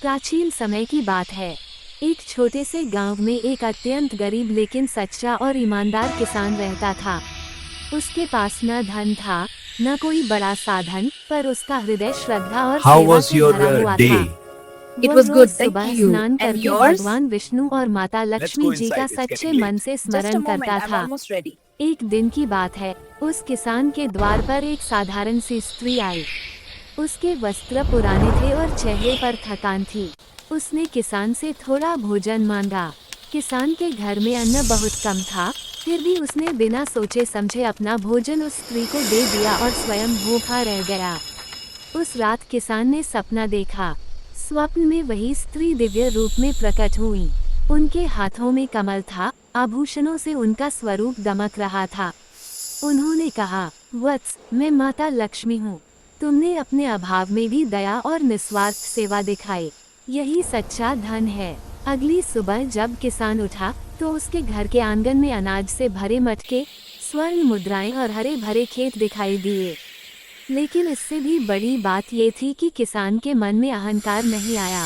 प्राचीन समय की बात है। एक छोटे से गांव में एक अत्यंत गरीब लेकिन सच्चा और ईमानदार किसान रहता था। उसके पास न धन था, न कोई बड़ा साधन, पर उसका हृदय श्रद्धा और How सेवा was से your भरा हुआ था। day? It वह was रोज good, thank सुबह you. स्नान And करके yours? भगवान विष्णु और माता Let's लक्ष्मी go जी का inside. It's सच्चे getting मन late. से Just a स्मरण moment, करता I'm था। almost ready. एक दिन की बात है, उस किसान के द्वार पर एक साधारण सी स्त्री आई। उसके वस्त्र पुराने थे और चेहरे पर थकान थी। उसने किसान से थोड़ा भोजन मांगा। किसान के घर में अन्न बहुत कम था, फिर भी उसने बिना सोचे समझे अपना भोजन उस स्त्री को दे दिया और स्वयं भूखा रह गया। उस रात किसान ने सपना देखा। स्वप्न में वही स्त्री दिव्य रूप में प्रकट हुई। उनके हाथों में कमल था, आभूषणों से उनका स्वरूप दमक रहा था। उन्होंने कहा, वत्स, मैं माता लक्ष्मी हूँ। तुमने अपने अभाव में भी दया और निस्वार्थ सेवा दिखाई। यही सच्चा धन है। अगली सुबह जब किसान उठा, तो उसके घर के आंगन में अनाज से भरे मटके, स्वर्ण मुद्राएं और हरे भरे खेत दिखाई दिए। लेकिन इससे भी बड़ी बात ये थी कि किसान के मन में अहंकार नहीं आया।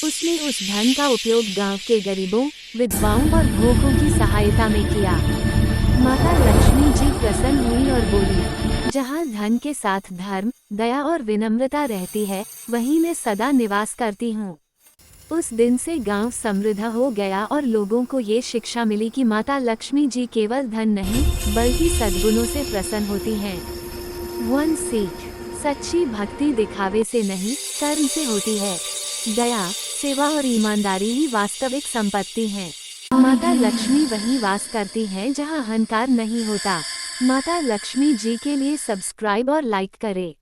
उसने उस धन का उपयोग गांव के गरीबों, विधवाओं और भूखों की सहायता में किया। माता लक्ष्मी जी प्रसन्न हुई और बोली, जहाँ धन के साथ धर्म, दया और विनम्रता रहती है, वहीं मैं सदा निवास करती हूँ। उस दिन से गांव समृद्ध हो गया और लोगों को ये शिक्षा मिली कि माता लक्ष्मी जी केवल धन नहीं, बल्कि सद्गुणों से प्रसन्न होती हैं। वन सीख, सच्ची भक्ति दिखावे से नहीं, कर्म से होती है। दया, सेवा और ईमानदारी ही वास्तविक संपत्ति हैं। माता लक्ष्मी वहीं वास करती हैं जहां अहंकार नहीं होता। माता लक्ष्मी जी के लिए सब्सक्राइब और लाइक करें।